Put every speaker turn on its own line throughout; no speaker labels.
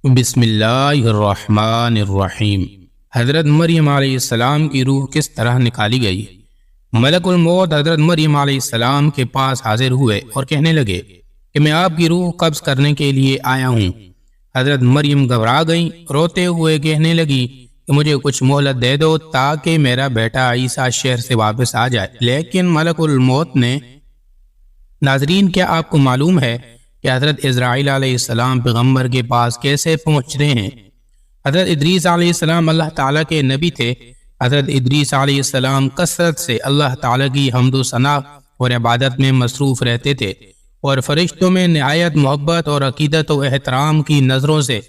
بسم اللہ الرحمن الرحیم۔ حضرت مریم علیہ السلام کی روح کس طرح نکالی گئی؟ ملک الموت حضرت مریم علیہ السلام کے پاس حاضر ہوئے اور کہنے لگے کہ میں آپ کی روح قبض کرنے کے لیے آیا ہوں۔ حضرت مریم گھبرا گئیں، روتے ہوئے کہنے لگی کہ مجھے کچھ مہلت دے دو تاکہ میرا بیٹا عیسیٰ شہر سے واپس آ جائے۔ لیکن ملک الموت نے، ناظرین کیا آپ کو معلوم ہے کہ حضرت اسرائیل علیہ السلام پیغمبر کے پاس کیسے پہنچتے ہیں؟ حضرت ادریس علیہ السلام اللہ تعالیٰ کے نبی تھے۔ حضرت ادریس علیہ السلام کثرت سے اللہ تعالیٰ کی حمد و ثنا اور عبادت میں مصروف رہتے تھے اور فرشتوں میں نہایت محبت اور عقیدت و احترام کی نظروں سے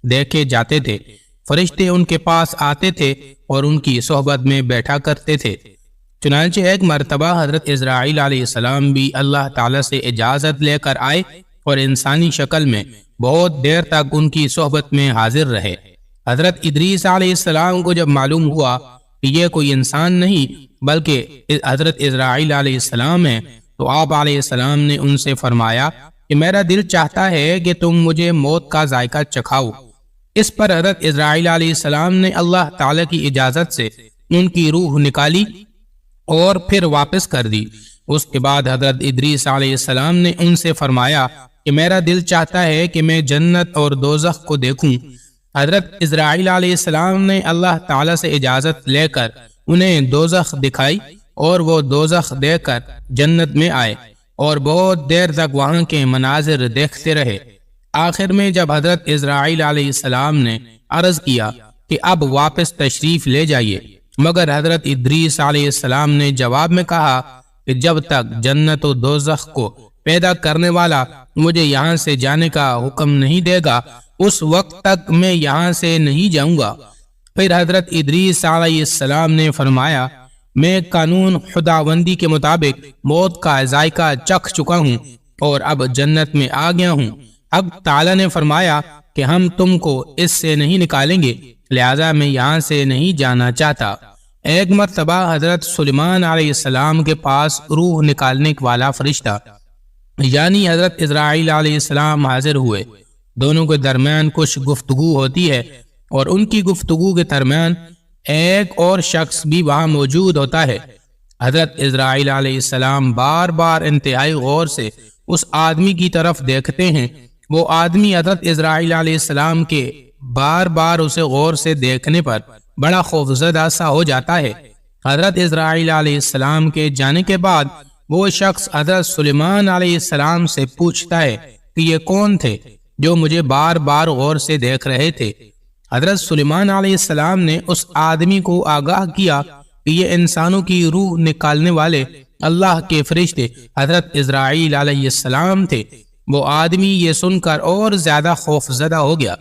دیکھے جاتے تھے۔ فرشتے ان کے پاس آتے تھے اور ان کی صحبت میں بیٹھا کرتے تھے۔ چنانچہ ایک مرتبہ حضرت اسرائیل علیہ السلام بھی اللہ تعالیٰ سے اجازت لے کر آئے اور انسانی شکل میں بہت دیر تک ان کی صحبت میں حاضر رہے۔ حضرت ادریس علیہ السلام کو جب معلوم ہوا کہ یہ کوئی انسان نہیں بلکہ حضرت اسرائیل علیہ السلام ہے تو آپ علیہ السلام نے ان سے فرمایا کہ میرا دل چاہتا ہے کہ تم مجھے موت کا ذائقہ چکھاؤ۔ اس پر حضرت اسرائیل علیہ السلام نے اللہ تعالیٰ کی اجازت سے ان کی روح نکالی اور پھر واپس کر دی۔ اس کے بعد حضرت ادریس علیہ السلام نے ان سے فرمایا کہ میرا دل چاہتا ہے کہ میں جنت اور دوزخ کو دیکھوں۔ حضرت اسرائیل علیہ السلام نے اللہ تعالیٰ سے اجازت لے کر انہیں دوزخ دکھائی اور وہ دوزخ دیکھ کر جنت میں آئے اور بہت دیر تک وہاں کے مناظر دیکھتے رہے۔ آخر میں جب حضرت اسرائیل علیہ السلام نے عرض کیا کہ اب واپس تشریف لے جائیے، مگر حضرت ادریس علیہ السلام نے جواب میں کہا کہ جب تک جنت و دوزخ کو پیدا کرنے والا مجھے یہاں سے جانے کا حکم نہیں دے گا اس وقت تک میں یہاں سے نہیں جاؤں گا۔ پھر حضرت ادریس علیہ السلام نے فرمایا میں قانون خداوندی کے مطابق موت کا ذائقہ چکھ چکا ہوں اور اب جنت میں آ گیا ہوں۔ اب تعالیٰ نے فرمایا کہ ہم تم کو اس سے نہیں نکالیں گے، لہذا میں یہاں سے نہیں جانا چاہتا۔ ایک مرتبہ حضرت سلیمان علیہ السلام کے پاس روح نکالنے والا فرشتہ یعنی حضرت اسرائیل علیہ السلام حاضر ہوئے۔ دونوں کے درمیان کچھ گفتگو ہوتی ہے اور ان کی گفتگو کے درمیان ایک اور شخص بھی وہاں موجود ہوتا ہے۔ حضرت اسرائیل علیہ السلام بار بار انتہائی غور سے اس آدمی کی طرف دیکھتے ہیں۔ وہ آدمی حضرت اسرائیل علیہ السلام کے بار بار اسے غور سے دیکھنے پر بڑا خوفزدہ سا ہو جاتا ہے۔ حضرت اسرائیل علیہ السلام کے جانے کے بعد وہ شخص حضرت سلیمان علیہ السلام سے پوچھتا ہے کہ یہ کون تھے جو مجھے بار بار غور سے دیکھ رہے تھے؟ حضرت سلیمان علیہ السلام نے اس آدمی کو آگاہ کیا کہ یہ انسانوں کی روح نکالنے والے اللہ کے فرشتے حضرت اسرائیل علیہ السلام تھے۔ وہ آدمی یہ سن کر اور زیادہ خوفزدہ ہو گیا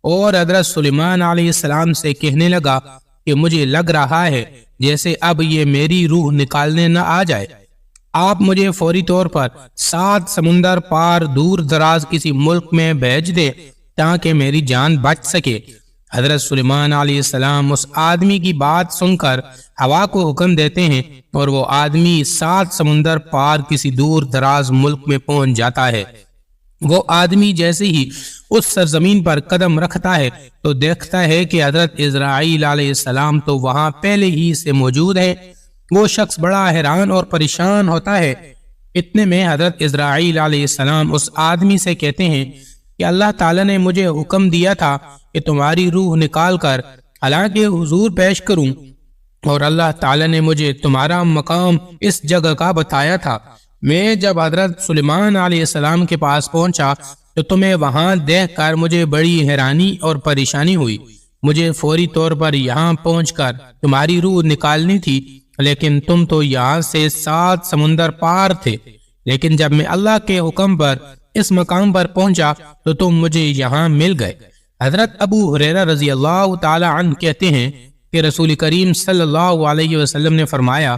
اور حضرت سلیمان علیہ السلام سے کہنے لگا کہ مجھے لگ رہا ہے جیسے اب یہ میری روح نکالنے نہ آ جائے۔ آپ مجھے فوری طور پر 7 سمندر پار دور دراز کسی ملک میں بھیج دیں تاکہ میری جان بچ سکے۔ حضرت سلیمان علیہ السلام اس آدمی کی بات سن کر ہوا کو حکم دیتے ہیں اور وہ آدمی 7 سمندر پار کسی دور دراز ملک میں پہنچ جاتا ہے۔ وہ آدمی جیسے ہی اس سرزمین پر قدم رکھتا ہے تو دیکھتا ہے کہ حضرت اسرائیل علیہ السلام تو وہاں پہلے ہی سے موجود ہے۔ وہ شخص بڑا حیران اور پریشان ہوتا ہے۔ اتنے میں حضرت اسرائیل علیہ السلام اس آدمی سے کہتے ہیں کہ اللہ تعالیٰ نے مجھے حکم دیا تھا کہ تمہاری روح نکال کر حالانکہ حضور پیش کروں، اور اللہ تعالیٰ نے مجھے تمہارا مقام اس جگہ کا بتایا تھا۔ میں جب حضرت سلیمان علیہ السلام کے پاس پہنچا تو تمہیں وہاں دیکھ کر مجھے بڑی حیرانی اور پریشانی ہوئی۔ مجھے فوری طور پر یہاں پہنچ کر تمہاری روح نکالنی تھی، لیکن تم تو یہاں سے 7 سمندر پار تھے۔ لیکن جب میں اللہ کے حکم پر اس مقام پر پہنچا تو تم مجھے یہاں مل گئے۔ حضرت ابو ہریرہ رضی اللہ تعالی عنہ کہتے ہیں کہ رسول کریم صلی اللہ علیہ وسلم نے فرمایا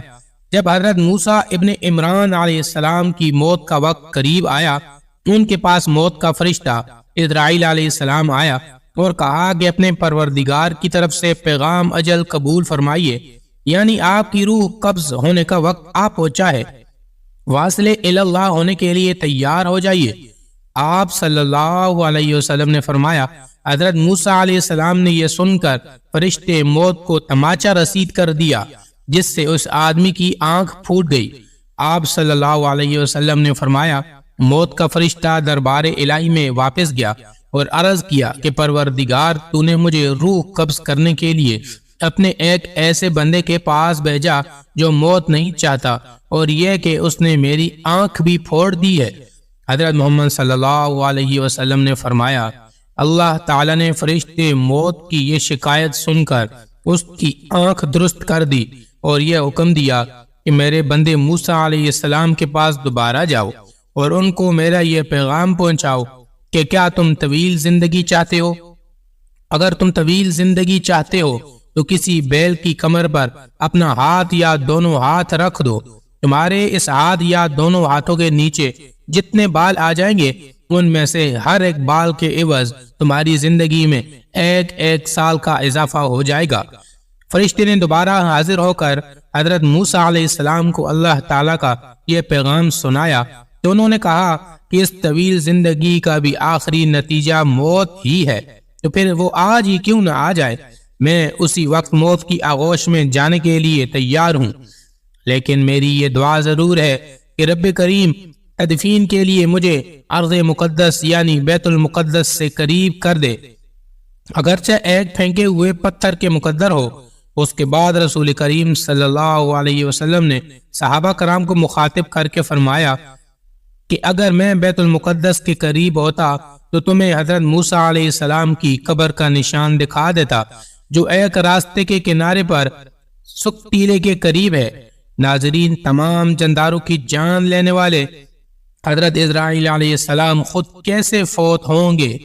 جب حضرت موسیٰ ابن عمران علیہ السلام کی موت کا وقت قریب آیا، ان کے پاس موت کا فرشتہ اسرائیل علیہ السلام آیا اور کہا کہ اپنے پروردگار کی طرف سے پیغام اجل قبول فرمائیے، یعنی آپ کی روح قبض ہونے کا وقت آ پہنچا ہے، واصل اللہ ہونے کے لیے تیار ہو جائیے۔ آپ صلی اللہ علیہ وسلم نے فرمایا، حضرت موسیٰ علیہ السلام نے یہ سن کر فرشتے موت کو تماچا رسید کر دیا، جس سے اس آدمی کی آنکھ پھوٹ گئی۔ آپ صلی اللہ علیہ وسلم نے فرمایا، موت کا فرشتہ دربار الہی میں واپس گیا اور عرض کیا کہ پروردگار، تو نے مجھے روح قبض کرنے کے لیے اپنے ایک ایسے بندے کے پاس بھیجا جو موت نہیں چاہتا، اور یہ کہ اس نے میری آنکھ بھی پھوڑ دی ہے۔ حضرت محمد صلی اللہ علیہ وسلم نے فرمایا، اللہ تعالیٰ نے فرشتے موت کی یہ شکایت سن کر اس کی آنکھ درست کر دی اور یہ حکم دیا کہ میرے بندے موسیٰ علیہ السلام کے پاس دوبارہ جاؤ اور ان کو میرا یہ پیغام پہنچاؤ کہ کیا تم طویل زندگی چاہتے ہو؟ اگر تم طویل زندگی چاہتے ہو تو کسی بیل کی کمر پر اپنا ہاتھ یا دونوں ہاتھ رکھ دو، تمہارے اس ہاتھ یا دونوں ہاتھوں کے نیچے جتنے بال آ جائیں گے ان میں سے ہر ایک بال کے عوض تمہاری زندگی میں ایک ایک سال کا اضافہ ہو جائے گا۔ فرشتے نے دوبارہ حاضر ہو کر حضرت موسیٰ علیہ السلام کو اللہ تعالیٰ کا یہ پیغام سنایا تو انہوں نے کہا کہ اس طویل زندگی کا بھی آخری نتیجہ موت ہی ہے، تو پھر وہ آج ہی کیوں نہ آ جائے؟ میں اسی وقت موت کی آغوش میں جانے کے لیے تیار ہوں، لیکن میری یہ دعا ضرور ہے کہ رب کریم تدفین کے لیے مجھے ارض مقدس یعنی بیت المقدس سے قریب کر دے، اگرچہ ایک پھینکے ہوئے پتھر کے مقدر ہو۔ اس کے بعد رسول کریم صلی اللہ علیہ وسلم نے صحابہ کرام کو مخاطب کر کے فرمایا کہ اگر میں بیت المقدس کے قریب ہوتا تو تمہیں حضرت موسیٰ علیہ السلام کی قبر کا نشان دکھا دیتا، جو ایک راستے کے کنارے پر سک ٹیلے کے قریب ہے۔ ناظرین، تمام جانداروں کی جان لینے والے حضرت اسرائیل علیہ السلام خود کیسے فوت ہوں گے؟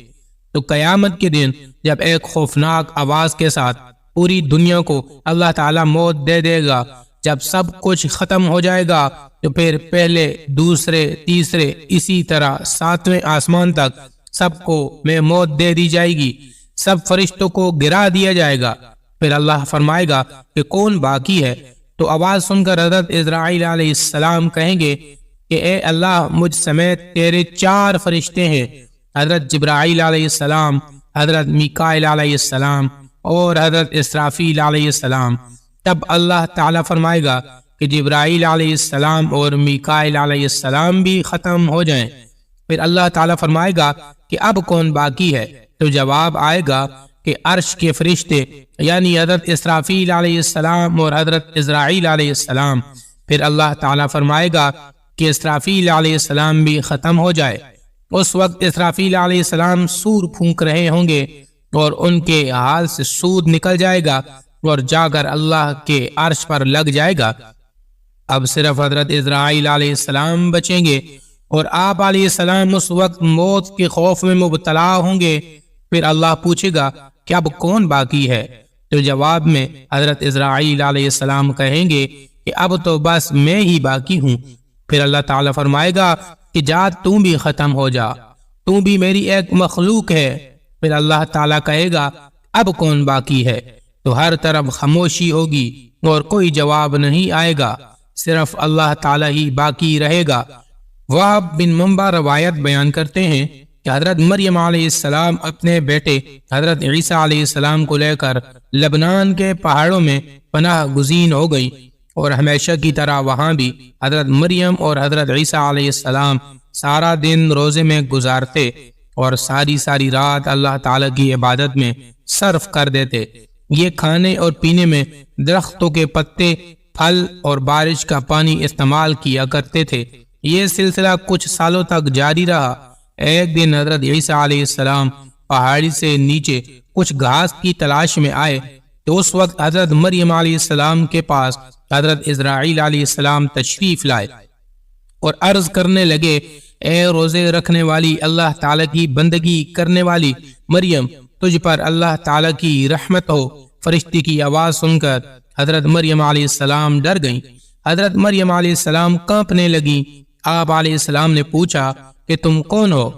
تو قیامت کے دن جب ایک خوفناک آواز کے ساتھ پوری دنیا کو اللہ تعالیٰ موت دے دے گا، جب سب کچھ ختم ہو جائے گا، تو پھر پہلے، دوسرے، تیسرے، اسی طرح 7ویں آسمان تک سب کو میں موت دے دی جائے گی، سب فرشتوں کو گرا دیا جائے گا۔ پھر اللہ فرمائے گا کہ کون باقی ہے؟ تو آواز سن کر حضرت اسرائیل علیہ السلام کہیں گے کہ اے اللہ، مجھ سمیت تیرے 4 فرشتے ہیں، حضرت جبرائیل علیہ السلام، حضرت میکائیل علیہ السلام اور حضرت اسرافیل علیہ السلام۔ تب اللہ تعالیٰ فرمائے گا کہ جبرائیل علیہ السلام اور میکائیل علیہ السلام بھی ختم ہو جائیں۔ پھر اللہ تعالیٰ فرمائے گا کہ اب کون باقی ہے؟ تو جواب آئے گا کہ عرش کے فرشتے یعنی حضرت اسرافیل علیہ السلام اور حضرت اسرائیل علیہ السلام۔ پھر اللہ تعالیٰ فرمائے گا کہ اسرافیل علیہ السلام بھی ختم ہو جائے۔ اس وقت اسرافیل علیہ السلام سور پھونک رہے ہوں گے اور ان کے حال سے سود نکل جائے گا اور جا کر اللہ کے عرش پر لگ جائے گا۔ اب صرف حضرت اسرائیل علیہ السلام بچیں گے اور آپ علیہ السلام اس وقت موت کے خوف میں مبتلا ہوں گے۔ پھر اللہ پوچھے گا کہ اب کون باقی ہے؟ تو جواب میں حضرت اسرائیل علیہ السلام کہیں گے کہ اب تو بس میں ہی باقی ہوں۔ پھر اللہ تعالیٰ فرمائے گا کہ جا تو بھی ختم ہو جا، تو بھی میری ایک مخلوق ہے۔ پھر اللہ تعالیٰ کہے گا اب کون باقی ہے؟ تو ہر طرف خاموشی ہوگی اور کوئی جواب نہیں آئے گا، صرف اللہ تعالیٰ ہی باقی رہے گا۔ وہب بن منبع روایت بیان کرتے ہیں کہ حضرت مریم علیہ السلام اپنے بیٹے حضرت عیسیٰ علیہ السلام کو لے کر لبنان کے پہاڑوں میں پناہ گزین ہو گئی، اور ہمیشہ کی طرح وہاں بھی حضرت مریم اور حضرت عیسیٰ علیہ السلام سارا دن روزے میں گزارتے اور ساری رات اللہ تعالیٰ کی عبادت میں صرف کر دیتے۔ یہ کھانے اور پینے میں درختوں کے پتے، پھل اور بارش کا پانی استعمال کیا کرتے تھے۔ یہ سلسلہ کچھ سالوں تک جاری رہا۔ ایک دن حضرت عیسیٰ علیہ السلام پہاڑی سے نیچے کچھ گھاس کی تلاش میں آئے تو اس وقت حضرت مریم علیہ السلام کے پاس حضرت اسرائیل علیہ السلام تشریف لائے اور عرض کرنے لگے، اے روزے رکھنے والی، اللہ تعالیٰ کی بندگی کرنے والی مریم، تجھ پر اللہ تعالیٰ کی رحمت ہو۔ فرشتے کی آواز سن کر حضرت مریم علیہ السلام ڈر گئیں۔ حضرت مریم علیہ السلام کانپنے لگیں۔ آپ علیہ السلام نے پوچھا کہ تم کون ہو؟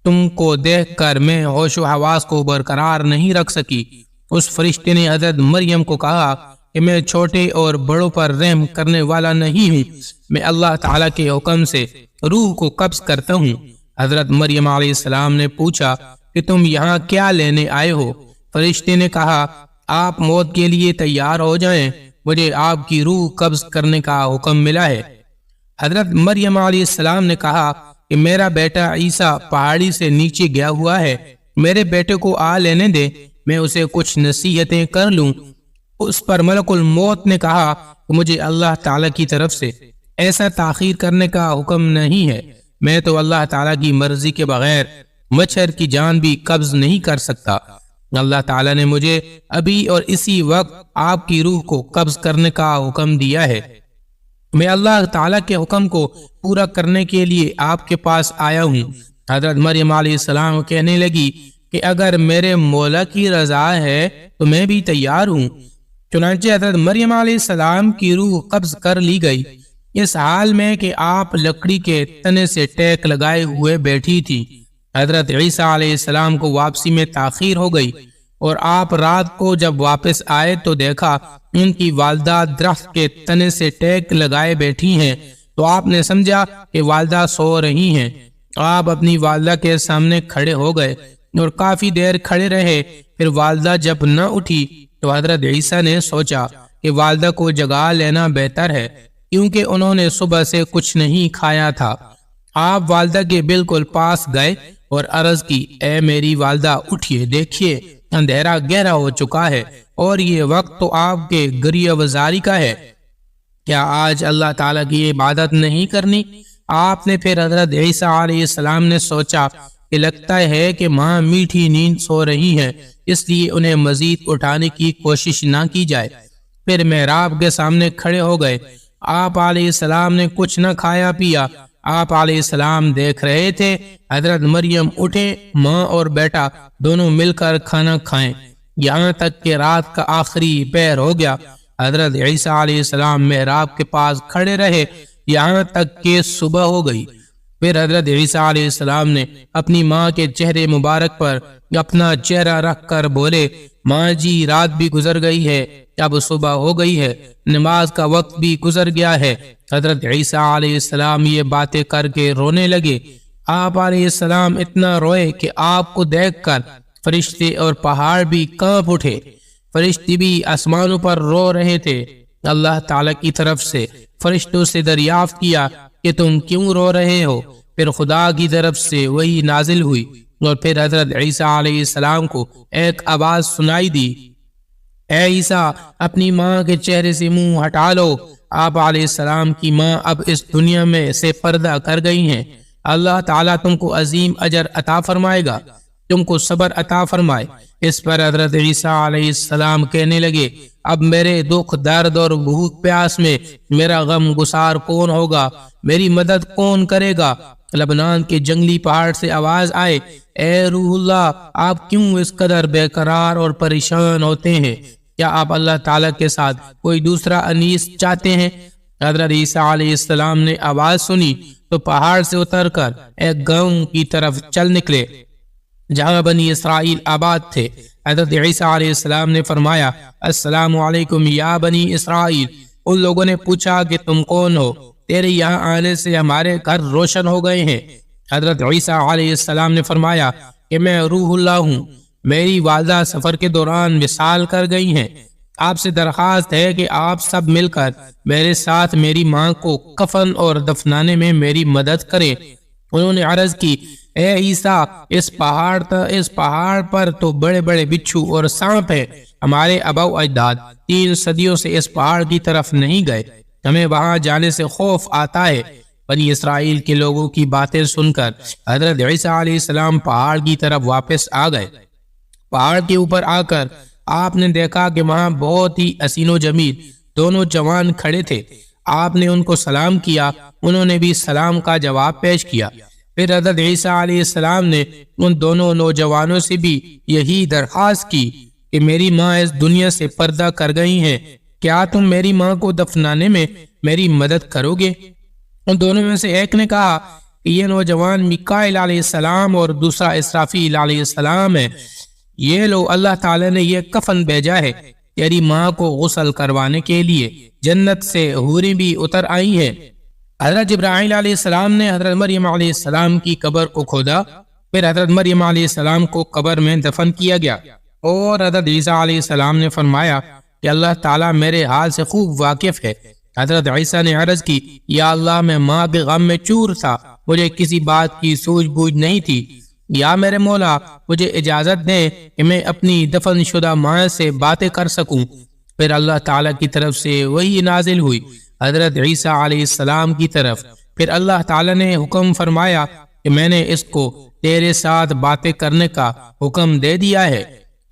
تم کو دیکھ کر میں ہوش و حواس کو برقرار نہیں رکھ سکی۔ اس فرشتے نے حضرت مریم کو کہا کہ میں چھوٹے اور بڑوں پر رحم کرنے والا نہیں ہوں، میں اللہ تعالیٰ کے حکم سے روح کو قبض کرتا ہوں۔ حضرت مریم علیہ السلام نے پوچھا کہ تم یہاں کیا لینے آئے ہو؟ فرشتے نے کہا آپ موت کے لیے تیار ہو جائیں، مجھے آپ کی روح قبض کرنے کا حکم ملا ہے۔ حضرت مریم علیہ السلام نے کہا کہ میرا بیٹا عیسیٰ پہاڑی سے نیچے گیا ہوا ہے، میرے بیٹے کو آ لینے دے، میں اسے کچھ نصیحتیں کر لوں۔ اس پر ملک الموت نے کہا کہ مجھے اللہ تعالیٰ کی طرف سے ایسا تاخیر کرنے کا حکم نہیں ہے، میں تو اللہ تعالیٰ کی مرضی کے بغیر مچھر کی جان بھی قبض نہیں کر سکتا۔ اللہ تعالیٰ نے مجھے ابھی اور اسی وقت آپ کی روح کو قبض کرنے کا حکم دیا ہے، میں اللہ تعالیٰ کے حکم کو پورا کرنے کے لیے آپ کے پاس آیا ہوں۔ حضرت مریم علیہ السلام کہنے لگی کہ اگر میرے مولا کی رضا ہے تو میں بھی تیار ہوں۔ چنانچہ حضرت مریم علیہ السلام کی روح قبض کر لی گئی، اس حال میں کہ آپ لکڑی کے تنے سے ٹیک لگائے ہوئے بیٹھی تھی۔ حضرت عیسیٰ علیہ السلام کو واپسی میں تاخیر ہو گئی اور آپ رات کو جب واپس آئے تو دیکھا ان کی والدہ درخت کے تنے سے ٹیک لگائے بیٹھی ہیں، تو آپ نے سمجھا کہ والدہ سو رہی ہیں۔ آپ اپنی والدہ کے سامنے کھڑے ہو گئے اور کافی دیر کھڑے رہے، پھر والدہ جب نہ اٹھی تو حضرت عیسیٰ نے سوچا کہ والدہ کو جگا لینا بہتر ہے، کیونکہ انہوں نے صبح سے کچھ نہیں کھایا تھا۔ آپ والدہ کے بالکل پاس گئے اور عرض کی، اے میری والدہ اٹھیے، دیکھیے اندھیرا گہرا ہو چکا ہے اور یہ وقت تو آپ کے گریہ وزاری کا ہے، کیا آج اللہ تعالیٰ کی عبادت نہیں کرنی؟ آپ نے پھر حضرت عیسیٰ علیہ السلام نے سوچا کہ لگتا ہے کہ ماں میٹھی نیند سو رہی ہیں، اس لیے انہیں مزید اٹھانے کی کوشش نہ کی جائے۔ پھر محراب کے سامنے کھڑے ہو گئے۔ آپ علیہ السلام نے کچھ نہ کھایا پیا۔ آپ علیہ السلام دیکھ رہے تھے حضرت مریم اٹھے، ماں اور بیٹا دونوں مل کر کھانا کھائیں، یہاں تک کہ رات کا آخری پہر ہو گیا۔ حضرت عیسیٰ علیہ السلام محراب کے پاس کھڑے رہے یہاں تک کہ صبح ہو گئی۔ پھر حضرت عیسیٰ علیہ السلام نے اپنی ماں کے چہرے مبارک پر اپنا چہرہ رکھ کر بولے، ماں جی رات بھی گزر گئی ہے، اب صبح ہو گئی ہے، نماز کا وقت بھی گزر گیا ہے۔ حضرت عیسیٰ علیہ السلام یہ باتیں کر کے رونے لگے۔ آپ علیہ السلام اتنا روئے کہ آپ کو دیکھ کر فرشتے اور پہاڑ بھی کانپ اٹھے۔ فرشتے بھی آسمانوں پر رو رہے تھے۔ اللہ تعالیٰ کی طرف سے فرشتوں سے دریافت کیا کہ تم کیوں رو رہے ہو؟ پھر خدا کی طرف سے وحی نازل ہوئی اور پھر حضرت عیسیٰ علیہ السلام کو ایک آواز سنائی دی، اے عیسیٰ اپنی ماں کے چہرے سے منہ ہٹا لو۔ آپ علیہ السلام کی ماں اب اس دنیا میں سے پردہ کر گئی ہیں۔ اللہ تعالیٰ تم کو عظیم اجر عطا فرمائے گا، تم کو صبر عطا فرمائے۔ اس پر حضرت عیسیٰ علیہ السلام کہنے لگے، اب میرے دکھ درد اور بھوک پیاس میں میرا غم گسار کون ہوگا؟ میری مدد کون کرے گا؟ لبنان کے جنگلی پہاڑ سے آواز آئے، اے روح اللہ آپ کیوں اس قدر بے قرار اور پریشان ہوتے ہیں؟ کیا آپ اللہ تعالیٰ کے ساتھ کوئی دوسرا انیس چاہتے ہیں؟ حضرت عیسیٰ علیہ السلام نے آواز سنی تو پہاڑ سے اتر کر ایک گاؤں کی طرف چل نکلے جہاں بنی اسرائیل آباد تھے۔ حضرت عیسیٰ علیہ السلام نے فرمایا، السلام علیکم یا بنی اسرائیل۔ ان لوگوں نے پوچھا کہ تم کون ہو؟ تیرے یہاں آنے سے ہمارے گھر روشن ہو گئے ہیں۔ حضرت عیسیٰ علیہ السلام نے فرمایا کہ میں روح اللہ ہوں، میری والدہ سفر کے دوران وصال کر گئی ہیں، آپ سے درخواست ہے کہ آپ سب مل کر میرے ساتھ میری ماں کو کفن اور دفنانے میں میری مدد کریں۔ انہوں نے عرض کی، اے عیسیٰ اس پہاڑ پر تو بڑے بڑے بچھو اور سانپ ہیں، ہمارے آبا و اجداد 3 صدیوں سے اس پہاڑ کی طرف نہیں گئے، ہمیں وہاں جانے سے خوف آتا ہے۔ بنی اسرائیل کے لوگوں کی باتیں سن کر حضرت عیسیٰ علیہ السلام پہاڑ کی طرف واپس آ گئے۔ پہاڑ کے اوپر آ کر آپ نے دیکھا کہ وہاں بہت ہی حسین و جمیل دونوں جوان کھڑے تھے۔ آپ نے ان کو سلام کیا، انہوں نے بھی سلام کا جواب پیش کیا۔ پھر حضرت عیسیٰ علیہ السلام نے ان دونوں نوجوانوں سے بھی یہی درخواست کی کہ میری ماں اس دنیا سے پردہ کر گئی ہیں، کیا تم میری ماں کو دفنانے میں میری مدد کرو گے؟ ان دونوں میں سے ایک نے کہا کہ یہ نوجوان میکائیل علیہ السلام اور دوسرا اسرافیل علیہ السلام ہے، یہ لو اللہ تعالیٰ نے یہ کفن بھیجا ہے، تیری ماں کو غسل کروانے کے لیے جنت سے حوریں بھی اتر آئی ہیں۔ حضرت جبرائیل علیہ السلام نے حضرت مریم علیہ السلام کی قبر کو کھودا، پھر حضرت مریم علیہ السلام کو قبر میں دفن کیا گیا، اور حضرت عیسیٰ علیہ السلام نے فرمایا کہ اللہ تعالیٰ میرے حال سے خوب واقف ہے۔ حضرت عیسیٰ نے عرض کی، یا اللہ میں ماں کے غم میں چور تھا، مجھے کسی بات کی سوجھ بوجھ نہیں تھی، یا میرے مولا مجھے اجازت دیں کہ میں اپنی دفن شدہ ماں سے باتیں کر سکوں۔ پھر اللہ تعالیٰ کی طرف سے وحی نازل ہوئی حضرت عیسیٰ علیہ السلام کی طرف، پھر اللہ تعالیٰ نے حکم فرمایا کہ میں نے اس کو تیرے ساتھ باتیں کرنے کا حکم دے دیا ہے۔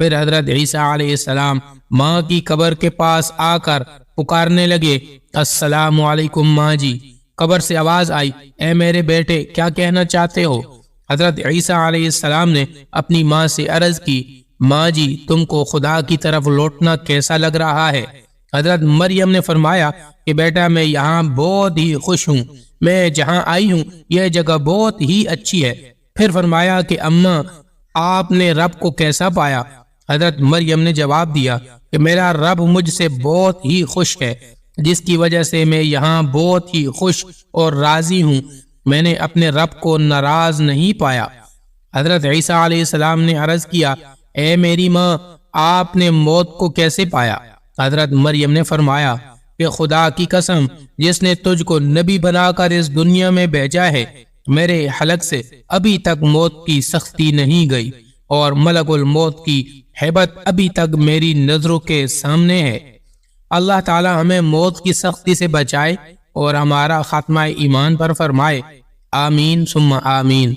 پھر حضرت عیسیٰ علیہ السلام ماں کی قبر کے پاس آ کر پکارنے لگے، السلام علیکم ماں جی۔ قبر سے آواز آئی، اے میرے بیٹے کیا کہنا چاہتے ہو؟ حضرت عیسیٰ علیہ السلام نے اپنی ماں سے عرض کی، ماں جی تم کو خدا کی طرف لوٹنا کیسا لگ رہا ہے؟ حضرت مریم نے فرمایا کہ بیٹا میں یہاں بہت ہی خوش ہوں، میں جہاں آئی ہوں یہ جگہ بہت ہی اچھی ہے۔ پھر فرمایا کہ اماں آپ نے رب کو کیسا پایا؟ حضرت مریم نے جواب دیا کہ میرا رب مجھ سے بہت ہی خوش ہے، جس کی وجہ سے میں یہاں بہت ہی خوش اور راضی ہوں، میں نے اپنے رب کو ناراض نہیں پایا۔ حضرت عیسیٰ علیہ السلام نے عرض کیا، اے میری ماں آپ نے موت کو کیسے پایا؟ حضرت مریم نے فرمایا کہ خدا کی قسم جس نے تجھ کو نبی بنا کر اس دنیا میں بھیجا ہے، میرے حلق سے ابھی تک موت کی سختی نہیں گئی، اور ملک الموت کی ہیبت ابھی تک میری نظروں کے سامنے ہے۔ اللہ تعالی ہمیں موت کی سختی سے بچائے اور ہمارا خاتمہ ایمان پر فرمائے، آمین ثم آمین۔